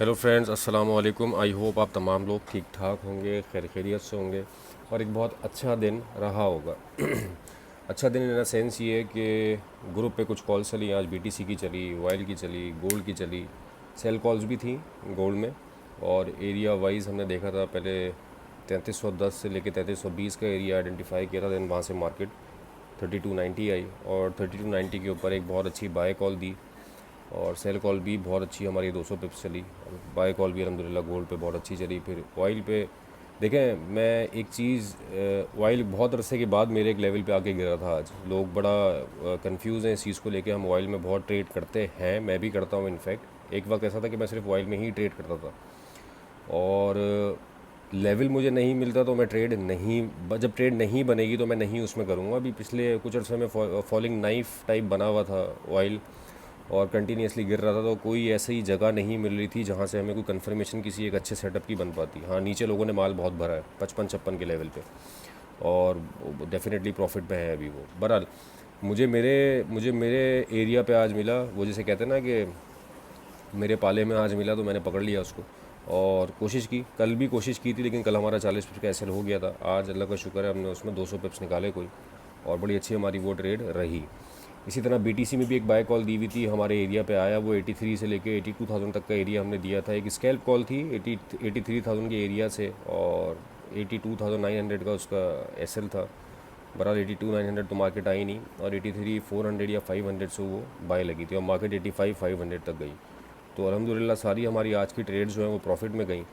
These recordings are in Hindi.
हेलो फ्रेंड्स, अस्सलाम वालेकुम। आई होप आप तमाम लोग ठीक ठाक होंगे, खैरियत से होंगे और एक बहुत अच्छा दिन रहा होगा। अच्छा दिन इन सेंस ये कि ग्रुप पे कुछ कॉल्स चली, आज बीटीसी की चली, वाइल की चली, गोल्ड की चली, सेल कॉल्स भी थी गोल्ड में। और एरिया वाइज हमने देखा था, पहले 3310 से लेके 3320 का एरिया आइडेंटिफाई किया था। देन वहाँ से मार्केट 3290 आई और 3290 के ऊपर एक बहुत अच्छी बाय कॉल दी और सेल कॉल भी बहुत अच्छी हमारी 200 पिप्स चली। बाय कॉल भी अलहमदिल्ला गोल्ड पे बहुत अच्छी चली। फिर ऑयल पे देखें, मैं एक चीज़, ऑयल बहुत अरसे के बाद मेरे एक लेवल पे आके गिरा था। आज लोग बड़ा कंफ्यूज हैं इस चीज़ को लेके। हम ऑयल में बहुत ट्रेड करते हैं, मैं भी करता हूँ। इनफैक्ट एक वक्त ऐसा था कि मैं सिर्फ ऑयल में ही ट्रेड करता था और लेवल मुझे नहीं मिलता तो मैं ट्रेड नहीं, जब ट्रेड नहीं बनेगी तो मैं नहीं उसमें करूँगा। अभी पिछले कुछ अर्से में फॉलिंग नाइफ टाइप बना हुआ था ऑयल और कंटिन्यूसली गिर रहा था, तो कोई ऐसी जगह नहीं मिल रही थी जहाँ से हमें कोई कंफर्मेशन किसी एक अच्छे सेटअप की बन पाती। हाँ, नीचे लोगों ने माल बहुत भरा है 55-56 के लेवल पे और डेफिनेटली प्रॉफिट पे है अभी वो। बहरहाल मुझे मेरे एरिया पे आज मिला, वो जैसे कहते हैं ना कि मेरे पाले में आज मिला, तो मैंने पकड़ लिया उसको और कोशिश की। कल भी कोशिश की थी लेकिन कल हमारा 40 पिप्स का एसएल हो गया था। आज अल्लाह का शुक्र है, हमने उसमें 200 पिप्स निकाले कोई और बड़ी अच्छी हमारी वो ट्रेड रही। इसी तरह बीटीसी में भी एक बाय कॉल दी हुई थी, हमारे एरिया पे आया। वो 83 से लेके 82,000 तक का एरिया हमने दिया था। एक स्कैल्प कॉल थी 83,000 के एरिया से और 82,900 का उसका एसएल था। बहरहाल 82,900 तो मार्केट आई नहीं और 83,400 या 500 से वो बाय लगी थी और मार्केट 85,500 तक गई। तो अल्हम्दुलिल्लाह सारी हमारी आज की ट्रेड्स जो हैं वो प्रॉफिट में गई।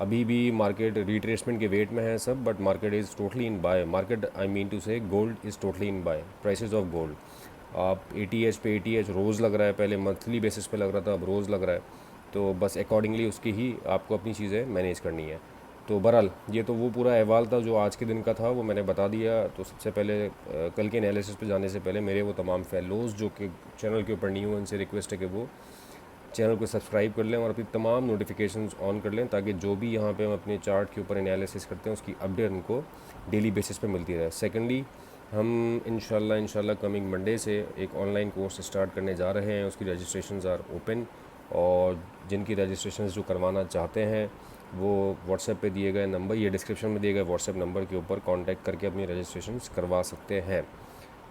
अभी भी मार्केट रिट्रेसमेंट के वेट में है सब, but market is totally in buy. Market, I mean to say, gold is totally in buy. Prices of gold, आप एटीएच पे, एटीएच रोज़ लग रहा है, पहले मंथली बेसिस पे लग रहा था, अब रोज़ लग रहा है। तो बस अकॉर्डिंगली उसकी ही आपको अपनी चीज़ें मैनेज करनी है। तो बहरहाल ये तो वो पूरा अहवाल था जो आज के दिन का था, वो मैंने बता दिया। तो सबसे पहले कल के एनालिसिस पे जाने से पहले मेरे वो तमाम फेलोज़ जो कि चैनल के ऊपर न्यू हैं, उनसे रिक्वेस्ट है कि वो चैनल को सब्सक्राइब कर लें और अपनी तमाम नोटिफिकेशंस ऑन कर लें, ताकि जो भी यहाँ पे हम अपने चार्ट के ऊपर एनालिसिस करते हैं उसकी अपडेट उनको डेली बेसिस पे मिलती रहे। सेकेंडली, हम इंशाल्लाह कमिंग मंडे से एक ऑनलाइन कोर्स स्टार्ट करने जा रहे हैं। उसकी रजिस्ट्रेशंस आर ओपन और जिनकी रजिस्ट्रेशंस जो करवाना चाहते हैं वो व्हाट्सएप पे दिए गए नंबर, ये डिस्क्रिप्शन में दिए गए व्हाट्सएप नंबर के ऊपर कांटेक्ट करके अपनी रजिस्ट्रेशंस करवा सकते हैं।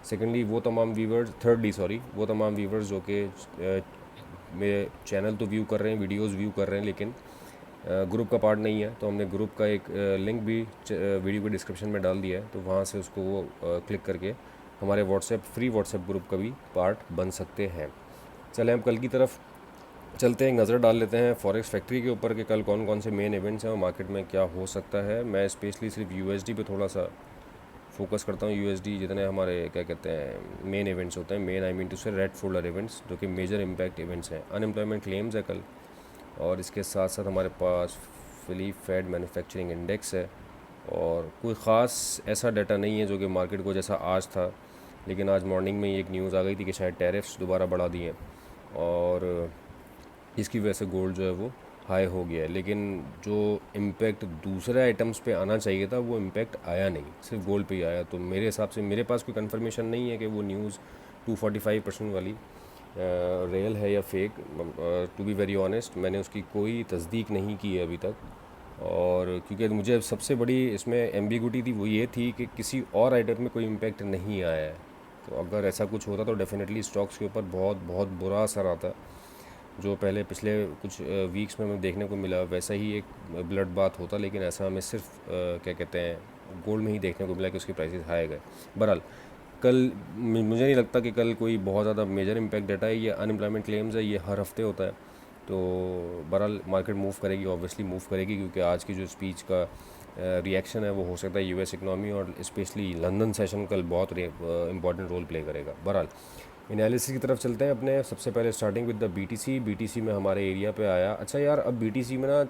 सेकेंडली, वो तमाम व्यूवर्स जो कि मेरे चैनल तो व्यू कर रहे हैं, वीडियोस व्यू कर रहे हैं, लेकिन ग्रुप का पार्ट नहीं है, तो हमने ग्रुप का एक लिंक भी वीडियो के डिस्क्रिप्शन में डाल दिया है। तो वहाँ से उसको वो क्लिक करके हमारे फ्री व्हाट्सएप ग्रुप का भी पार्ट बन सकते हैं। चलें हम कल की तरफ चलते हैं, एक नज़र डाल लेते हैं फॉरेक्स फैक्ट्री के ऊपर कि कल कौन कौन से मेन इवेंट्स हैं और मार्केट में क्या हो सकता है। मैं स्पेशली सिर्फ यूएसडी पे थोड़ा सा फोकस करता हूँ। यूएसडी जितने हमारे क्या कहते हैं मेन इवेंट्स होते हैं, मेन आई मीन टू से रेड फोल्डर इवेंट्स, जो कि मेजर इम्पैक्ट इवेंट्स हैं। अनएम्प्लॉयमेंट क्लेम्स है कल और इसके साथ साथ हमारे पास फिली फेड मैन्युफैक्चरिंग इंडेक्स है और कोई ख़ास ऐसा डाटा नहीं है जो कि मार्केट को जैसा आज था। लेकिन आज मॉर्निंग में ही एक न्यूज़ आ गई थी कि शायद टैरिफ्स दोबारा बढ़ा दिए और इसकी वजह से गोल्ड जो है वो हाई हो गया है। लेकिन जो इम्पैक्ट दूसरे आइटम्स पे आना चाहिए था वो इम्पैक्ट आया नहीं, सिर्फ गोल्ड पे ही आया। तो मेरे हिसाब से मेरे पास कोई कंफर्मेशन नहीं है कि वो न्यूज़ 245% वाली रियल है या fake. To be very honest, मैंने उसकी कोई तस्दीक नहीं की है अभी तक। और क्योंकि मुझे सबसे बड़ी इसमें एम्बिगुटी थी वो ये थी कि किसी और आइटम में कोई इम्पैक्ट नहीं आया है। तो अगर ऐसा कुछ होता तो डेफिनेटली स्टॉक्स के ऊपर बहुत बहुत बुरा असर आता। जो पहले पिछले कुछ वीक्स में हमें देखने को मिला वैसा ही एक ब्लड बात होता, लेकिन ऐसा हमें सिर्फ क्या कहते हैं गोल्ड में ही देखने को मिला कि उसकी प्राइसेस हाई गए। बहरहाल कल मुझे नहीं लगता कि कल कोई बहुत ज़्यादा मेजर इम्पैक्ट डाटा है। ये अनएम्प्लॉयमेंट क्लेम्स है, ये हर हफ्ते होता है। तो बहरहाल मार्केट मूव करेगी, ऑब्वियसली मूव करेगी, क्योंकि आज की जो स्पीच का रिएक्शन है वो हो सकता है यूएस इकनॉमी और स्पेशली लंदन सेशन कल बहुत इंपॉर्टेंट रोल प्ले करेगा। बहरहाल एनालिसिस की तरफ चलते हैं अपने। सबसे पहले स्टार्टिंग विद द बीटीसी में हमारे एरिया पे आया। अच्छा यार, अब बीटीसी में ना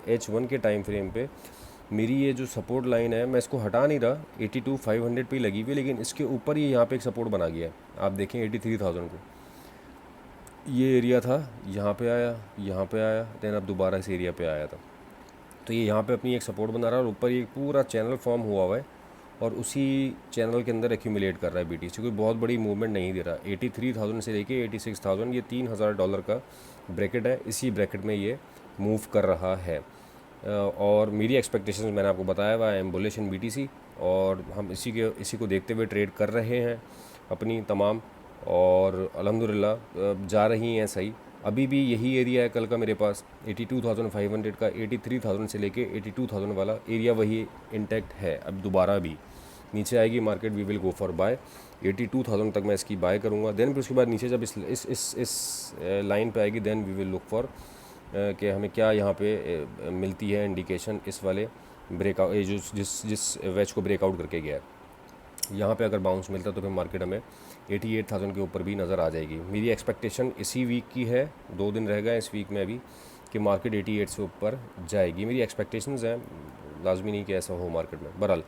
H1 के टाइम फ्रेम पे मेरी ये जो सपोर्ट लाइन है मैं इसको हटा नहीं रहा, 82,500 पे ही लगी हुई है, लेकिन इसके ऊपर ये यहाँ पे एक सपोर्ट बना गया है। आप देखें 83,000 को, ये एरिया था, यहाँ पे आया, यहाँ पे आया, देन अब दोबारा इस एरिया पे आया था। तो ये यहाँ पे अपनी एक सपोर्ट बना रहा है और ऊपर ये पूरा चैनल फॉर्म हुआ हुआ है और उसी चैनल के अंदर एक्यूमुलेट कर रहा है BTC। कोई बहुत बड़ी मूवमेंट नहीं दे रहा। 83,000 से लेके 86,000, ये $3,000 का ब्रैकेट है, इसी ब्रैकेट में ये मूव कर रहा है। और मेरी एक्सपेक्टेशंस मैंने आपको बताया हुआ, I am bullish in BTC, और हम इसी को देखते हुए ट्रेड कर रहे हैं अपनी तमाम, और अल्हम्दुलिल्लाह जा रही हैं सही। अभी भी यही एरिया है कल का मेरे पास 82,500 का, 83,000 से लेके 82,000 वाला एरिया वही इंटैक्ट है। अब दोबारा भी नीचे आएगी market, we will go for buy 82,000 तक मैं इसकी बाय करूँगा। देन फिर उसके बाद नीचे जब इस लाइन पे आएगी, then we will look for कि हमें क्या यहाँ पे मिलती है इंडिकेशन इस वाले ब्रेकआउट, जो जिस वेज को ब्रेकआउट करके गया है। यहाँ पे अगर बाउंस मिलता तो फिर मार्केट हमें 88,000 के ऊपर भी नज़र आ जाएगी। मेरी एक्सपेक्टेशन इसी वीक की है, 2 दिन रह गए इस वीक में अभी, कि मार्केट 88 से ऊपर जाएगी। मेरी एक्सपेक्टेशंस हैं, लाजमी नहीं कि ऐसा हो मार्केट में। बहरहाल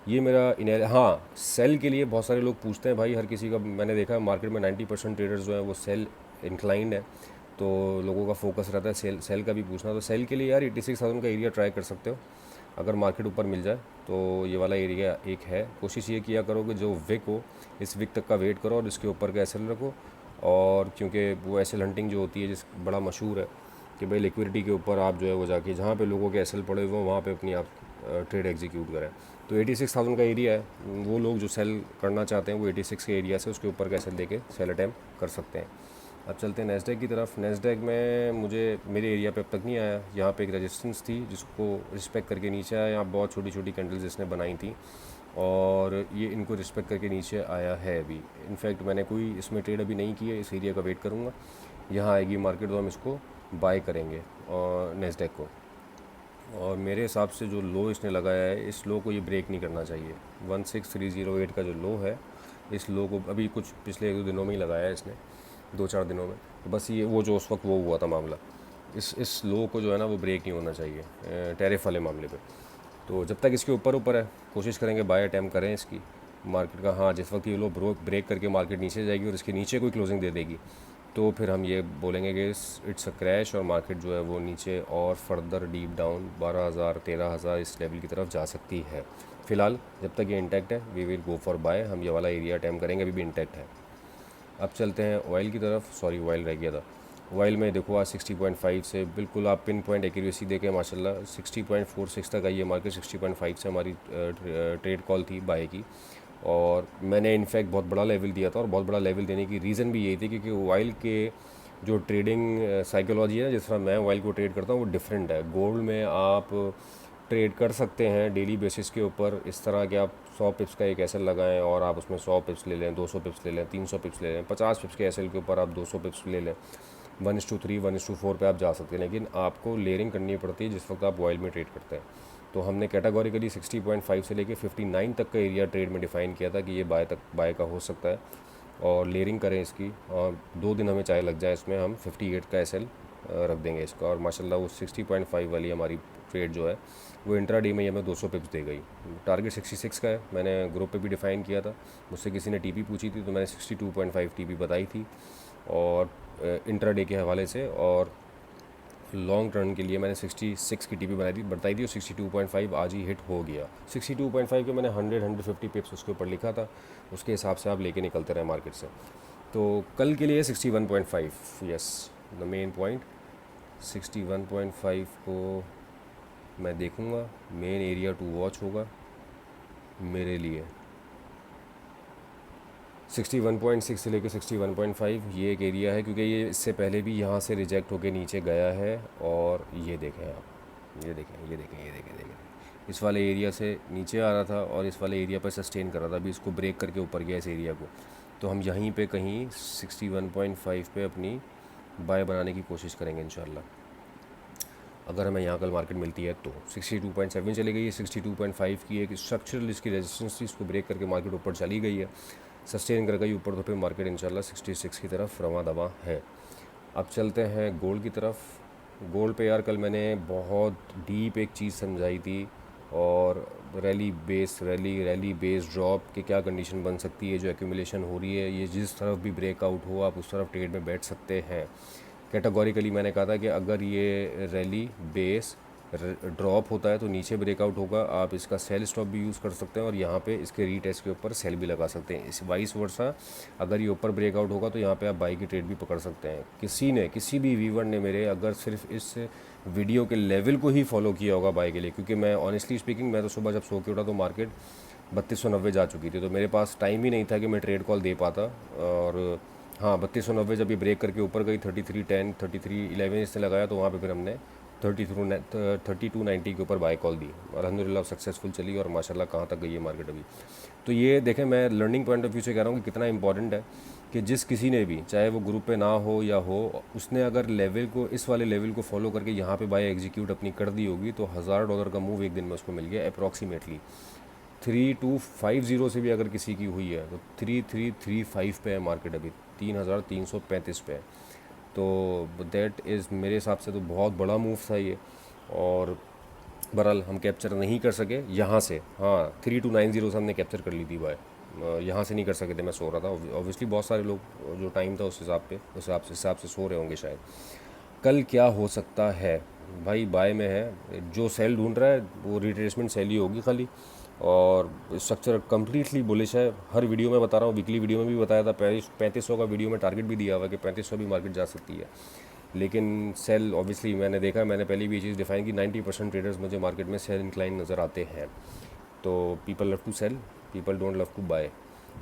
ये मेरा हाँ, सेल के लिए बहुत सारे लोग पूछते हैं भाई, हर किसी का मैंने देखा है मार्केट में 90% ट्रेडर्स जो हैं वो सेल इंक्लाइंड है, तो लोगों का फोकस रहता है सेल का भी पूछना। तो सेल के लिए यार 86,000 का एरिया ट्राई कर सकते हो, अगर मार्केट ऊपर मिल जाए तो ये वाला एरिया एक है। कोशिश ये किया करो कि जो विक हो, इस विक तक का वेट करो और इसके ऊपर का एसएल रखो। और क्योंकि वो एसएल हंटिंग जो होती है, जिस बड़ा मशहूर है कि भाई लिक्विडिटी के ऊपर आप जो है वो जाके जहाँ पे लोगों के एसएल पड़े हुए वहाँ पे अपनी आप ट्रेड एग्जीक्यूट करें। तो 86,000 का एरिया है, वो लोग जो सेल करना चाहते हैं वो 86 के एरिया से उसके ऊपर का एसएल देके सेल अटैम्प्ट कर सकते हैं। अब चलते हैं नेस्डैक की तरफ। नेस्डैक में मेरे एरिया पे अब तक नहीं आया। यहाँ पे एक रेजिस्टेंस थी जिसको रिस्पेक्ट करके नीचे आया। यहाँ बहुत छोटी छोटी कैंडल्स इसने बनाई थी और ये इनको रिस्पेक्ट करके नीचे आया है अभी। इनफैक्ट मैंने कोई इसमें ट्रेड अभी नहीं की है, इस एरिया का वेट करूँगा। यहाँ आएगी मार्केट तो हम इसको बाय करेंगे और नेस्डैक को। और मेरे हिसाब से जो लो इसने लगाया है, इस लो को ये ब्रेक नहीं करना चाहिए। 16308 का जो लो है, इस लो को अभी कुछ पिछले 1-2 दिनों में ही लगाया है इसने, 2-4 दिनों में। तो बस ये वो जो उस वक्त वो हुआ था मामला, इस लो को जो है ना वो ब्रेक नहीं होना चाहिए टैरिफ वाले मामले पे। तो जब तक इसके ऊपर है कोशिश करेंगे बाय अटैम्प्ट करें इसकी मार्केट का। हाँ, जिस वक्त ये लो ब्रेक करके मार्केट नीचे जाएगी और इसके नीचे कोई क्लोजिंग दे देगी तो फिर हम ये बोलेंगे कि इट्स अ क्रैश और मार्केट जो है वो नीचे और फर्दर डीप डाउन 12,000 13,000 इस लेवल की तरफ जा सकती है। फ़िलहाल जब तक ये इंटैक्ट है we will go for buy. हम ये वाला एरिया अटैम्प्ट करेंगे, अभी भी इंटैक्ट है। अब चलते हैं ऑयल की तरफ। सॉरी, ऑयल रह गया था। ऑयल में देखो आज 60.5 से बिल्कुल आप पिन पॉइंट एक्यूरेसी देखें माशाल्लाह 60.46 तक आई है मार्केट। 60.5 से हमारी ट्रेड कॉल थी बाय की, और मैंने इनफैक्ट बहुत बड़ा लेवल दिया था। और बहुत बड़ा लेवल देने की रीज़न भी यही थी क्योंकि ऑयल के जो ट्रेडिंग साइकोलॉजी है, जिस तरह मैं ऑयल को ट्रेड करता हूँ वो डिफरेंट है। गोल्ड में आप ट्रेड कर सकते हैं डेली बेसिस के ऊपर, इस तरह के आप 100 पिप्स का एक एसएल लगाएं और आप उसमें 100 पिप्स ले लें, 200 पिप्स ले लें, 300 पिप्स ले लें, 50 पिप्स के एसएल के ऊपर आप 200 पिप्स ले लें। 1:3 1:4 पे आप जा सकते हैं, लेकिन आपको लेयरिंग करनी पड़ती है जिस वक्त आप ऑयल में ट्रेड करते हैं। तो हमने कैटेगोरिकली 60.5 से लेके 59 तक का एरिया ट्रेड में डिफ़ाइन किया था कि ये बाय का हो सकता है, और लेयरिंग करें इसकी। और 2 दिन हमें चाहे लग जाए इसमें, हम 58 का एसएल रख देंगे इसका। और माशाल्लाह वो 60.5 वाली हमारी ट्रेड जो है वो इंट्राडे में ही हमें 200 पिप्स दे गई। टारगेट 66 का है, मैंने ग्रुप पे भी डिफ़ाइन किया था। मुझसे किसी ने टीपी पूछी थी तो मैंने 62.5 टीपी बताई थी और इंट्राडे के हवाले से। और लॉन्ग टर्न के लिए मैंने 66 की टीपी बताई थी और 62.5 आज ही हिट हो गया। 62.5 के मैंने 100-150 पिप्स उसके ऊपर लिखा था, उसके हिसाब से आप लेके निकलते रहे मार्केट से। तो कल के लिए 61.5, यस द मेन पॉइंट। 61.5 को मैं देखूँगा, मेन एरिया टू वॉच होगा मेरे लिए। 61.6 से लेकर 61.5 ये एक एरिया है, क्योंकि ये इससे पहले भी यहाँ से रिजेक्ट होकर नीचे गया है। और ये देखें आप, ये देखें इस वाले एरिया से नीचे आ रहा था और इस वाले एरिया पर सस्टेन कर रहा था। अभी इसको ब्रेक करके ऊपर गया इस एरिया को, तो हम यहीं पे कहीं 61.5 पे अपनी बाय बनाने की कोशिश करेंगे इंशाल्लाह। अगर हमें यहाँ कल मार्केट मिलती है तो 62.7 चली गई है। 62.5 की एक स्ट्रक्चरल इसकी रेजिस्टेंस थी, इसको ब्रेक करके मार्केट ऊपर चली गई है, सस्टेन कर गई ऊपर, तो फिर मार्केट इंशाल्लाह 66 की तरफ रवां दवा है। अब चलते हैं गोल्ड की तरफ। गोल्ड पे यार कल मैंने बहुत डीप एक चीज़ समझाई थी, और रैली बेस ड्रॉप की क्या कंडीशन बन सकती है। जो एक्यूमुलेशन हो रही है, ये जिस तरफ भी ब्रेकआउट हो आप उस तरफ ट्रेड में बैठ सकते हैं। कैटेगोरिकली मैंने कहा था कि अगर ये रैली बेस ड्रॉप होता है तो नीचे ब्रेकआउट होगा, आप इसका सेल स्टॉप भी यूज़ कर सकते हैं और यहाँ पे इसके रीटेस्ट के ऊपर सेल भी लगा सकते हैं। इस वाइस वर्सा अगर ये ऊपर ब्रेकआउट होगा तो यहाँ पे आप बाई की ट्रेड भी पकड़ सकते हैं। किसी भी व्यूवर ने मेरे अगर सिर्फ इस वीडियो के लेवल को ही फॉलो किया होगा बाई के लिए, क्योंकि मैं ऑनेस्टली स्पीकिंग मैं तो सुबह जब सो के उठा तो मार्केट 3290 जा चुकी थी, तो मेरे पास टाइम ही नहीं था कि मैं ट्रेड कॉल दे पाता। और हाँ, 3290 जब ये ब्रेक करके ऊपर गई 3310 3311 इसने लगाया, तो वहाँ पे फिर हमने 3290 के ऊपर बाय कॉल दी। अल्हम्दुलिल्लाह सक्सेसफुल चली और माशाल्लाह कहाँ तक गई है मार्केट अभी। तो ये देखें, मैं लर्निंग पॉइंट ऑफ व्यू से कह रहा हूँ कि कितना इंपॉर्टेंट है कि जिस किसी ने भी, चाहे वो ग्रुप पे ना हो या हो, उसने अगर लेवल को, इस वाले लेवल को फॉलो करके यहाँ पे बाय एग्जीक्यूट अपनी कर दी होगी तो $1000 का मूव एक दिन में उसको मिल गया अप्रॉक्सीमेटली। 3250 से भी अगर किसी की हुई है तो 3335 पे है मार्केट अभी, 3335 पे है। तो दैट इज़ मेरे हिसाब से तो बहुत बड़ा मूव था ये। और बहरहाल हम कैप्चर नहीं कर सके यहाँ से। हाँ, 3290 से हमने कैप्चर कर ली थी बाय, यहाँ से नहीं कर सके थे, मैं सो रहा था ऑब्वियसली। बहुत सारे लोग जो टाइम था उस हिसाब से सो रहे होंगे शायद। कल क्या हो सकता है भाई, बाय में है, जो सेल ढूंढ रहा है वो रिट्रेसमेंट सेल ही होगी खाली। और स्ट्रक्चर कम्प्लीटली बुलिश है, हर वीडियो में बता रहा हूँ, वीकली वीडियो में भी बताया था, 3500 का वीडियो में टारगेट भी दिया हुआ कि 3500 भी मार्केट जा सकती है। लेकिन सेल ऑब्वियसली मैंने देखा, मैंने पहले भी ये चीज़ डिफाइन की, 90% ट्रेडर्स मुझे मार्केट में सेल इंक्लाइन नज़र आते हैं। तो people love to sell, people don't love to buy,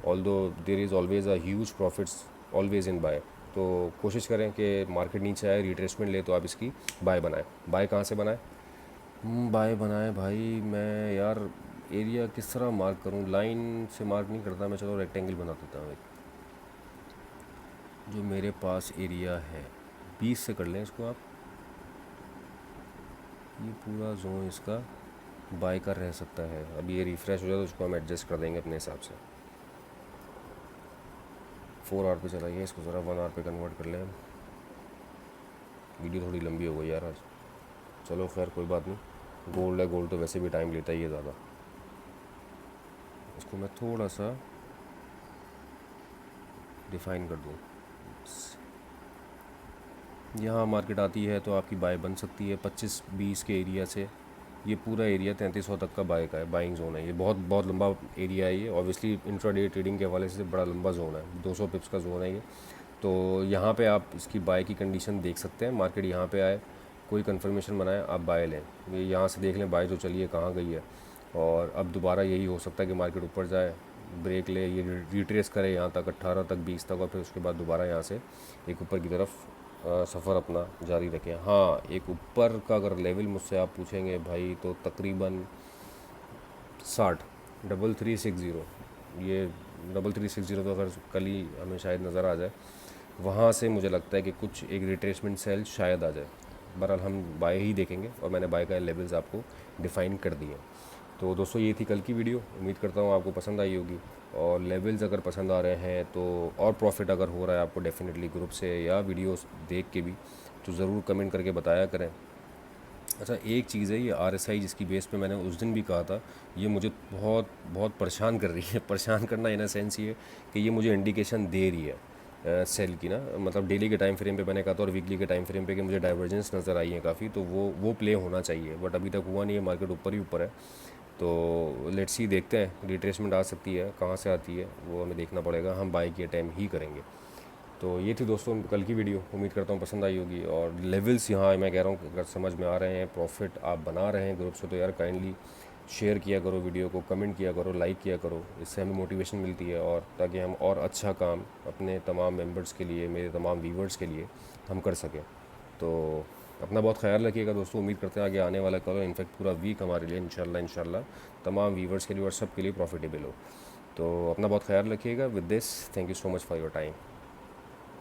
although there is always a huge profits always in buy. तो कोशिश करें कि मार्केट नीचे आए, रिट्रेसमेंट ले तो आप इसकी बाय बनाएं। बाय कहाँ से बनाएं? बाय बनाएं भाई, मैं यार एरिया किस तरह मार्क करूं? लाइन से मार्क नहीं करता मैं, चलो रेक्टेंगल बना देता हूँ एक। जो मेरे पास एरिया है 20 से कर लें इसको आप, ये पूरा जोन इसका बाय का रह सकता है। अभी ये रिफ़्रेश हो जाए तो उसको हम एडजस्ट कर देंगे अपने हिसाब से। 4 आवर पे चलाइए इसको, ज़रा 1 आवर पे कन्वर्ट कर लें। वीडियो थोड़ी लंबी हो गई यार आज, चलो खैर कोई बात नहीं। गोल्ड है, गोल्ड तो वैसे भी टाइम लेता ही है ज़्यादा। इसको मैं थोड़ा सा डिफ़ाइन कर दूँ। यहाँ मार्केट आती है तो आपकी बाय बन सकती है 25-20 के एरिया से। ये पूरा एरिया 3300 तक का बाय का है, बाइंग जोन है। ये बहुत बहुत लंबा एरिया है ये, ऑब्वियसली इंट्राडे ट्रेडिंग के हवाले से बड़ा लंबा जोन है, 200 पिप्स का जोन है ये। तो यहाँ पे आप इसकी बाय की कंडीशन देख सकते हैं। मार्केट यहाँ पे आए, कोई कंफर्मेशन बनाए, आप बाय लें। ये यहाँ से देख लें बाय जो चली है कहाँ गई है। और अब दोबारा यही हो सकता है कि मार्केट ऊपर जाए, ब्रेक ले, ये रिट्रेस करे यहाँ तक 18 तक 20 तक, और फिर उसके बाद दोबारा यहाँ से एक ऊपर की तरफ सफ़र अपना जारी रखें। हाँ, एक ऊपर का अगर लेवल मुझसे आप पूछेंगे भाई तो तकरीबन 60 3360, ये 3360 तो अगर कल ही हमें शायद नज़र आ जाए, वहाँ से मुझे लगता है कि कुछ एक रिट्रेसमेंट सेल शायद आ जाए। बहरहाल हम बाय ही देखेंगे और मैंने बाय का लेवल्स आपको डिफ़ाइन कर दिए। तो दोस्तों ये थी कल की वीडियो, उम्मीद करता हूँ आपको पसंद आई होगी। और लेवल्स अगर पसंद आ रहे हैं तो, और प्रॉफिट अगर हो रहा है आपको, डेफिनेटली ग्रुप से या वीडियोस देख के भी, तो ज़रूर कमेंट करके बताया करें। अच्छा, एक चीज़ है, ये RSI जिसकी बेस पे मैंने उस दिन भी कहा था, ये मुझे बहुत बहुत परेशान कर रही है। परेशान करना इन अ सेंस ये कि ये मुझे इंडिकेशन दे रही है सेल की ना, मतलब डेली के टाइम फ्रेम पे मैंने कहा था और वीकली के टाइम फ्रेम पे कि मुझे डाइवर्जेंस नज़र आई है काफ़ी, तो वो प्ले होना चाहिए, बट अभी तक हुआ नहीं है। मार्केट ऊपर ही ऊपर है, तो लेट्स सी, देखते हैं रिट्रेसमेंट आ सकती है, कहाँ से आती है वो हमें देखना पड़ेगा। हम बाई के टाइम ही करेंगे। तो ये थी दोस्तों कल की वीडियो, उम्मीद करता हूँ पसंद आई होगी। और लेवल्स यहाँ मैं कह रहा हूँ अगर समझ में आ रहे हैं, प्रॉफिट आप बना रहे हैं ग्रुप से, तो यार काइंडली शेयर किया करो वीडियो को, कमेंट किया करो, लाइक किया करो, इससे हमें मोटिवेशन मिलती है, और ताकि हम और अच्छा काम अपने तमाम मेंबर्स के लिए, मेरे तमाम व्यूवर्स के लिए हम कर सकें। तो अपना बहुत ख्याल रखिएगा दोस्तों। उम्मीद करते हैं आगे आने वाला कल, इनफैक्ट पूरा वीक हमारे लिए इंशाल्लाह तमाम व्यूवर्स के लिए और सब के लिए प्रॉफिटेबल हो। तो अपना बहुत ख्याल रखिएगा। With this, thank you so much for your time.